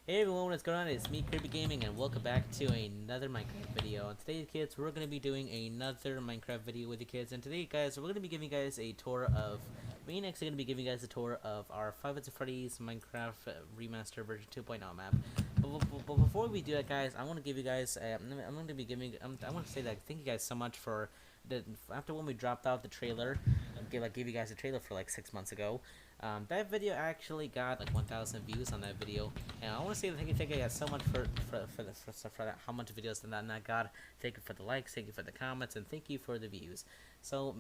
Hey everyone, what's going on? It's me, TreBlox Gaming, and welcome back to another Minecraft video. And today, kids, we're going to be doing another Minecraft video with you kids. And today, guys, we're going to be giving you guys a tour of... Me and X are going to be giving you guys a tour of our Five Nights at Freddy's Minecraft Remastered version 2.0 map. But before we do that, guys, I want to give you guys... I'm going to be giving... I want to say that thank you guys so much for... After when we dropped out the trailer, gave you guys a trailer for like 6 months ago. That video actually got like 1,000 views on that video, and I want to say thank you guys so much for that, how much videos that got. Thank you for the likes, thank you for the comments, and thank you for the views. So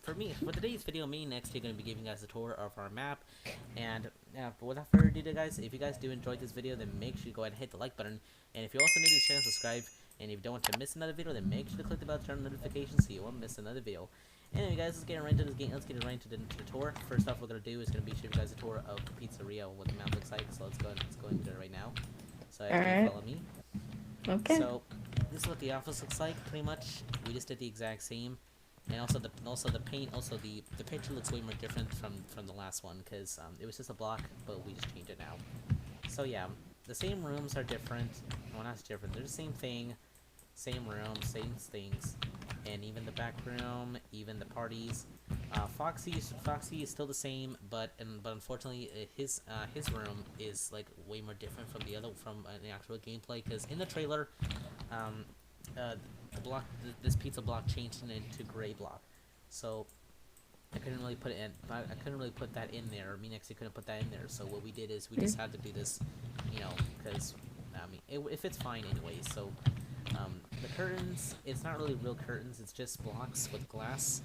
for today's video, me and next, we're going to be giving you guys a tour of our map. And but without further ado, guys, if you guys do enjoy this video, then make sure you go ahead and hit the like button. And if you also new to the channel, subscribe. And if you don't want to miss another video, then make sure to click the bell to turn on notifications so you won't miss another video. Anyway, guys, let's get right into this game. Let's get right into the tour. First off, we're gonna do is gonna be showing you guys a tour of the pizzeria, what the map looks like. So let's go into it right now. So you can follow me. Okay. So this is what the office looks like. Pretty much, we just did the exact same. And also the paint, the picture looks way more different from the last one because it was just a block, but we just changed it now. So yeah, the same rooms are different. Well, not different. They're the same thing, same room, same things. And even the back room, even the parties. Foxy is still the same, but unfortunately his room is like way more different from the actual gameplay. Because in the trailer, this pizza block changed into gray block, so I couldn't really put it in. I couldn't really put that in there. Me next, couldn't put that in there. So what we did is we just had to do this, because I mean it fits fine anyway. So. The curtains, it's not really real curtains, it's just blocks with glass,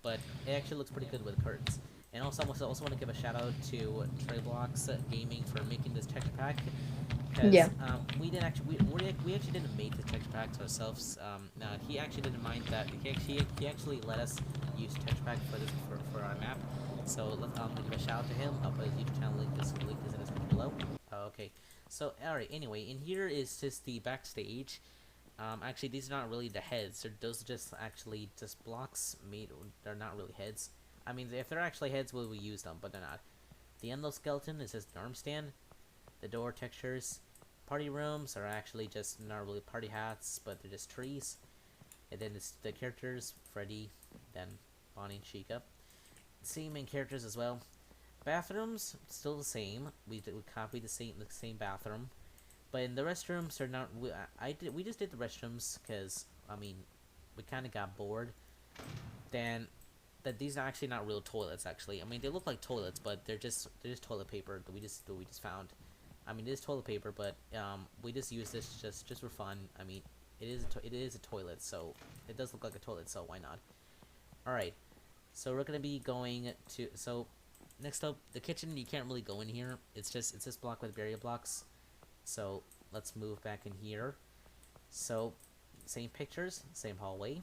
but it actually looks pretty good with curtains. And also, I also want to give a shout out to TreBlox Gaming for making this texture pack, because we actually didn't make the texture packs ourselves. He actually didn't mind that. He actually let us use texture pack for our map. So let's give a shout out to him. I'll put his YouTube channel link is in the description below. Okay. So alright. Anyway, in here is just the backstage. Actually, these are not really the heads. Those are just actually just blocks made. They're not really heads. I mean, if they're actually heads, we will use them, but they're not. The endoskeleton is just an arm stand. The door textures. Party rooms are actually just not really party hats, but they're just trees. And then it's the characters, Freddy, then Bonnie and Chica. Same main characters as well. Bathrooms still the same. We copied the same bathroom. But in the restrooms, they're not. We just did the restrooms because I mean, we kind of got bored. Then, that these are actually not real toilets. Actually, I mean they look like toilets, but they're just toilet paper that we just found. I mean it is toilet paper, but we just use this just for fun. I mean it is a toilet, so it does look like a toilet. So why not? All right, so we're gonna be going to next up the kitchen. You can't really go in here. It's this block with barrier blocks. So let's move back in here. So same pictures, same hallway,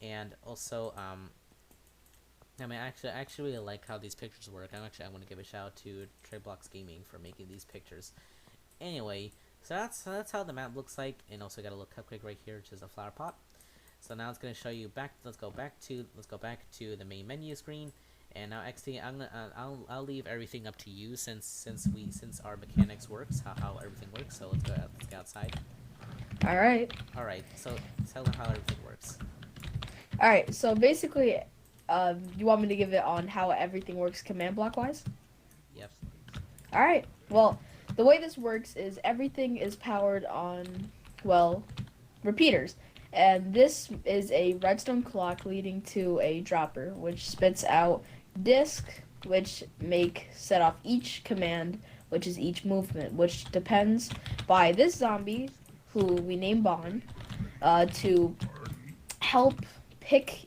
and also I mean I actually really like how these pictures work. I want to give a shout out to TreBlox Gaming for making these pictures. Anyway, so that's how the map looks like, and also got a little cupcake right here, which is a flower pot. So now it's gonna show you back. Let's go back to the main menu screen. And now XT, I'll leave everything up to you since our mechanics works, how everything works. So let's go outside. All right. All right. So tell them how everything works. All right. So basically, you want me to give it on how everything works command block wise? Yep. All right. Well, the way this works is everything is powered on, well, repeaters. And this is a redstone clock leading to a dropper, which spits out disk, which set off each command, which is each movement, which depends by this zombie, who we name Bon, to help pick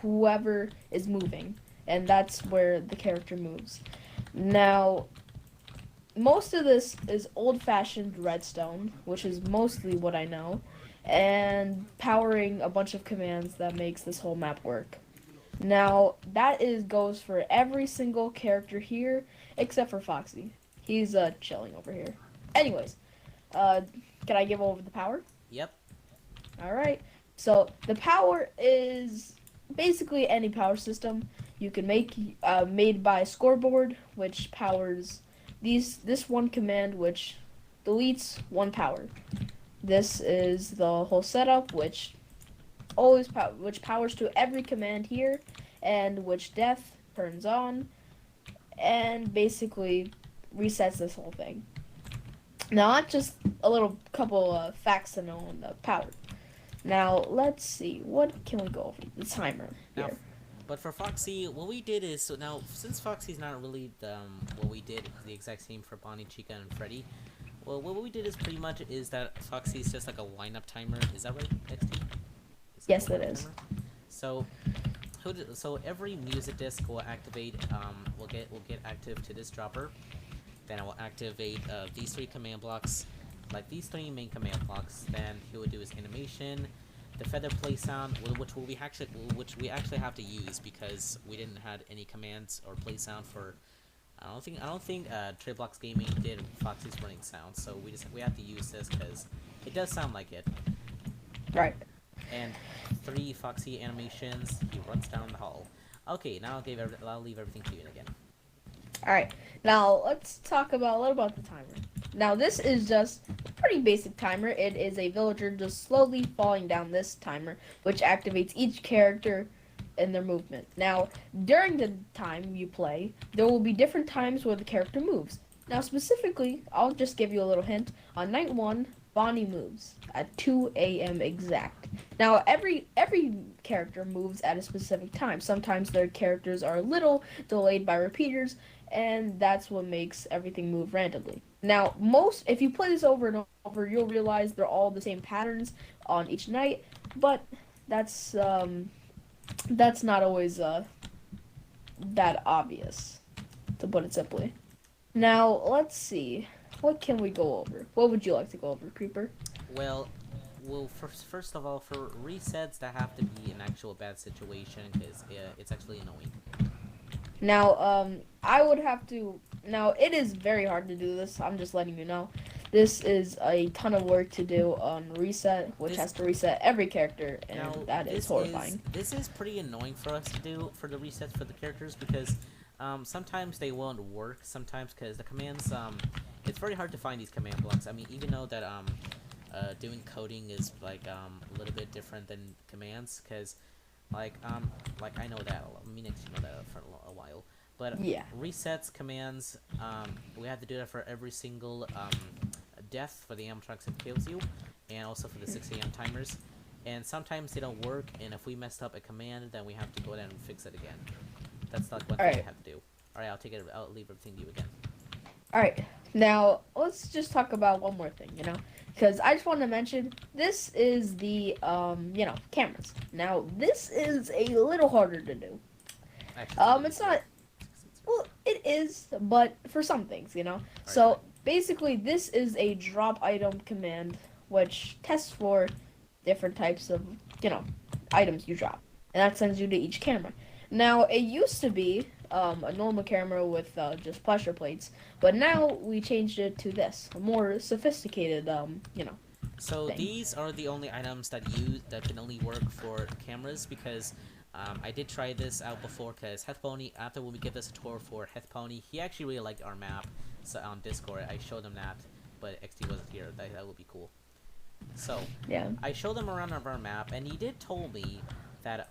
whoever is moving, and that's where the character moves. Now, most of this is old-fashioned redstone, which is mostly what I know, and powering a bunch of commands that makes this whole map work. Now, that goes for every single character here, except for Foxy. He's chilling over here. Anyways, can I give over the power? Yep. Alright, so the power is basically any power system you can make, made by Scoreboard, which powers this one command, which deletes 1 power. This is the whole setup, which which powers to every command here, and which death turns on, and basically resets this whole thing. Now, not just a little couple facts to know on the power. Now, let's see. What can we go over? The timer Now, here. but for Foxy, what we did is, so now, since Foxy's not really what we did the exact same for Bonnie, Chica, and Freddy, well, what we did is pretty much is that Foxy's just like a lineup timer. Is that right, XT? Yes, it is. So, so every music disc will activate. Will get active to this dropper. Then it will activate these 3 command blocks, like these 3 main command blocks. Then he would do his animation, the feather play sound, which we actually have to use because we didn't have any commands or play sound for. I don't think TreBlox Gaming did Foxy's running sound, so we have to use this because it does sound like it. Right. And 3 Foxy animations. He runs down the hall. Okay, now I'll leave everything to you again. Alright, now let's talk about a little about the timer. Now this is just a pretty basic timer. It is a villager just slowly falling down this timer, which activates each character and their movement. Now, during the time you play, there will be different times where the character moves. Now specifically, I'll just give you a little hint. On night 1, Bonnie moves at 2 a.m. exact. Now, every character moves at a specific time. Sometimes their characters are a little delayed by repeaters, and that's what makes everything move randomly. Now, if you play this over and over, you'll realize they're all the same patterns on each night, but that's not always that obvious, to put it simply. Now, let's see. What can we go over? What would you like to go over, Creeper? Well, first of all, for resets, that have to be an actual bad situation because it's actually annoying. Now, I would have to. Now, it is very hard to do this. I'm just letting you know. This is a ton of work to do on reset, which has to reset every character, and that is horrifying. This is pretty annoying for us to do for the resets for the characters because sometimes they won't work. Sometimes because the commands it's very hard to find these command blocks. I mean, even though that doing coding is like a little bit different than commands, because like I know that you know that for a while, but yeah, resets commands we have to do that for every single death for the animatronics that kills you, and also for the 6 a.m. timers. And sometimes they don't work, and if we messed up a command, then we have to go down and fix it again. That's like one thing we have to do. All right, I'll leave everything to you again. All right, now let's just talk about one more thing, because I just want to mention this is the cameras. Now this is a little harder to do. Actually, it's not. Well, it is, but for some things, So basically, this is a drop item command, which tests for different types of items you drop, and that sends you to each camera. Now it used to be a normal camera with just pressure plates, but now we changed it to this, a more sophisticated, So thing. these are the only items that can only work for cameras because I did try this out before because Heathpony, after when we give this a tour for Heathpony, he actually really liked our map. So on Discord, I showed him that, but XD wasn't here. That would be cool. So Yeah. I showed him around our map, and he did told me that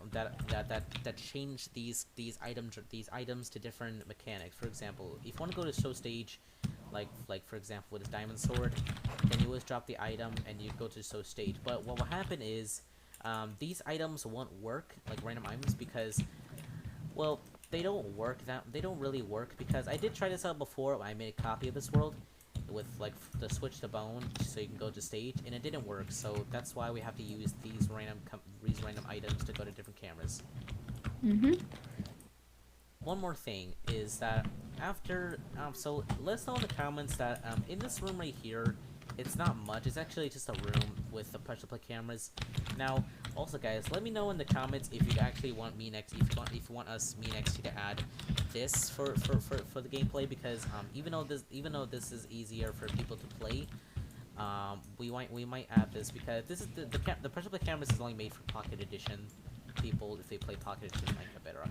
changed these items to different mechanics. For example, if you want to go to show stage, like for example with his diamond sword, then you always drop the item and you go to show stage. But what will happen is these items won't work like random items because, well, they don't really work because I did try this out before. I made a copy of this world with like the switch to bone so you can go to stage, and it didn't work. So that's why we have to use these random items to go to different cameras. One more thing is that after so let us know in the comments that in this room right here, it's not much. It's actually just a room with the pressure plate cameras. Now, also guys, let me know in the comments if you actually want me next. If you want us me next to add this for the gameplay, because even though this is easier for people to play, we might add this because this is the pressure plate cameras is only made for Pocket Edition. People, if they play Pocket Edition, might get better.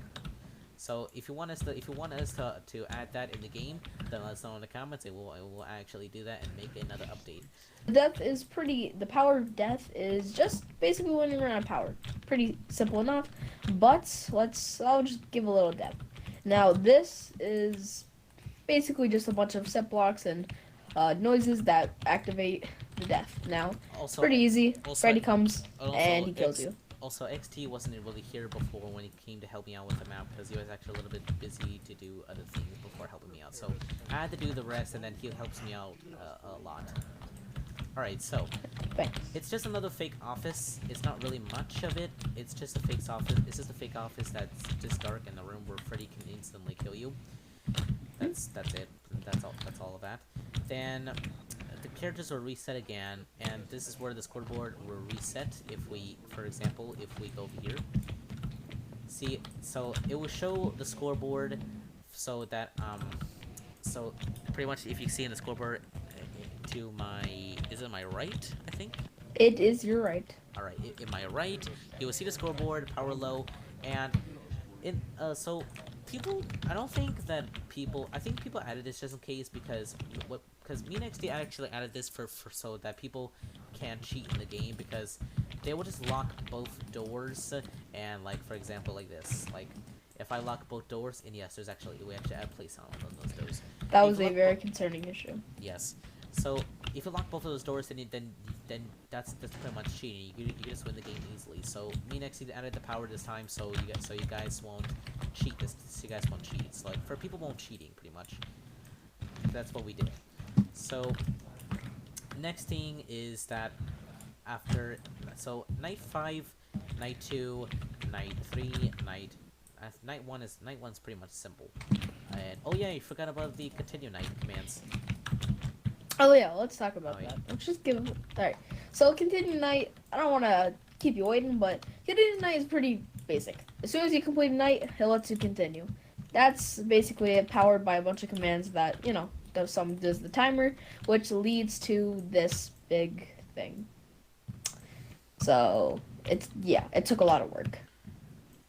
So if you want us to add that in the game, then let us know in the comments, and we'll actually do that and make another update. The power of death is just basically when you run out of power. Pretty simple enough, but I'll just give a little depth. Now this is basically just a bunch of set blocks and noises that activate the death. Now, it's pretty easy. Freddy comes and he kills you. Also, XT wasn't really here before when he came to help me out with the map, because he was actually a little bit busy to do other things before helping me out. So I had to do the rest, and then he helps me out a lot. Alright, so it's just another fake office. It's not really much of it. It's just a fake office. It's just a fake office that's just dark in the room where Freddy can instantly kill you. That's it. That's all of that. Then the characters will reset again, and this is where the scoreboard will reset. If we, for example, if we go over here, see, so it will show the scoreboard, so that so pretty much if you see in the scoreboard to my, is it my right? I think it is your right. All right, in my right, you will see the scoreboard, power low, and so. People, I think people added this just in case, because me and XD actually added this for so that people can't cheat in the game, because they will just lock both doors, and like for example like this, like if I lock both doors, and yes, we actually add play sound on those doors. That was a very concerning issue. Yes. So if you lock both of those doors, then that's pretty much cheating. You just win the game easily. So me and XD added the power this time, so you guys won't cheat this. So you guys won't cheat. It's like for people won't cheating pretty much. That's what we did. So next thing is that after night 5, night 2, night 3, night 1's pretty much simple. And oh yeah, you forgot about the continue night commands. Oh yeah, let's talk about that. Let's just give it. Alright, so continue night, I don't want to keep you waiting, but continue night is pretty basic. As soon as you complete night, it lets you continue. That's basically powered by a bunch of commands that, does the timer, which leads to this big thing. So, it took a lot of work.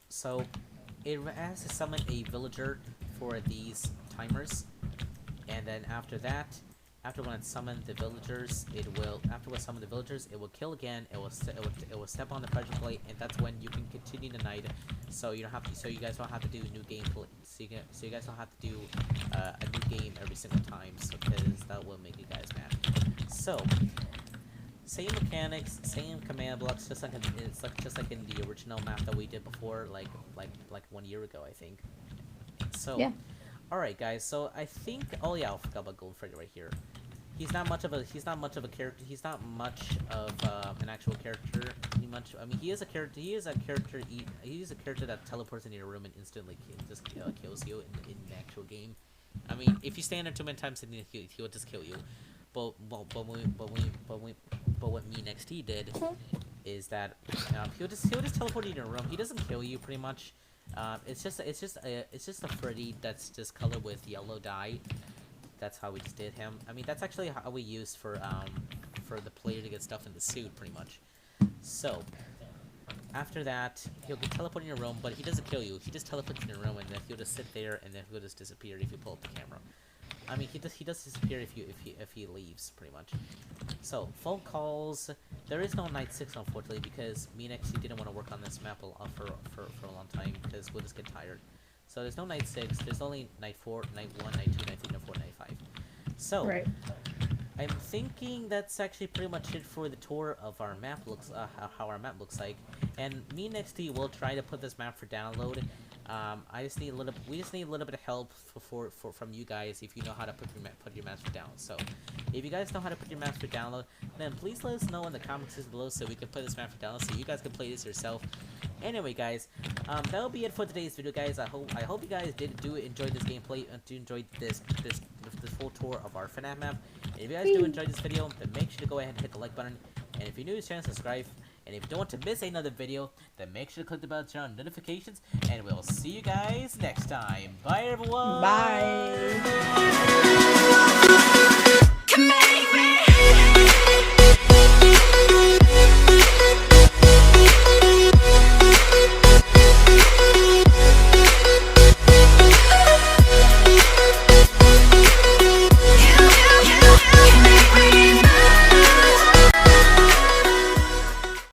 So, it has to summon a villager for these timers, and then after when it summons the villagers, it will kill again. It will step on the pressure plate, and that's when you can continue the night. So you guys don't have to do new gameplay. So you guys don't have to do a new game every single time, because that will make you guys mad. So same mechanics, same command blocks, just like in the original map that we did before, like 1 year ago, I think. So yeah. Alright guys, so I think, oh yeah, I forgot about Golden Freddy right here. He's not much of a character. He's not much of an actual character. He is a character that teleports into your room and instantly just kills you in the actual game. I mean, if you stand there too many times, then he will just kill you. But what me and XT did is that he'll just teleport into your room. He doesn't kill you pretty much. It's just a Freddy that's just colored with yellow dye. That's how we just did him. I mean, that's actually how we used for the player to get stuff in the suit, pretty much. So after that, he'll get teleported in your room, but he doesn't kill you. He just teleports in your room, and then he'll just sit there, and then he'll just disappear if you pull up the camera. I mean, he does disappear if he leaves, pretty much. So phone calls. There is no night 6, unfortunately, because me and XC didn't want to work on this map for a long time, because we'll just get tired. So there's no night 6. There's only night 4, night 1, night 2, night 3, night 4, night 5. So right. I'm thinking that's actually pretty much it for the tour of our map how our map looks like. And me and XT will try to put this map for download. We just need a little bit of help from you guys if you know how to put your maps for download. So if you guys know how to put your maps for download, then please let us know in the comments below so we can put this map for download so you guys can play this yourself. Anyway, guys, that'll be it for today's video, guys. I hope you guys do enjoy this gameplay and do enjoy this full tour of our FNAF map. And if you guys do enjoy this video, then make sure to go ahead and hit the like button. And if you're new to the channel, subscribe. And if you don't want to miss another video, then make sure to click the bell to turn on notifications. And we'll see you guys next time. Bye, everyone. Bye.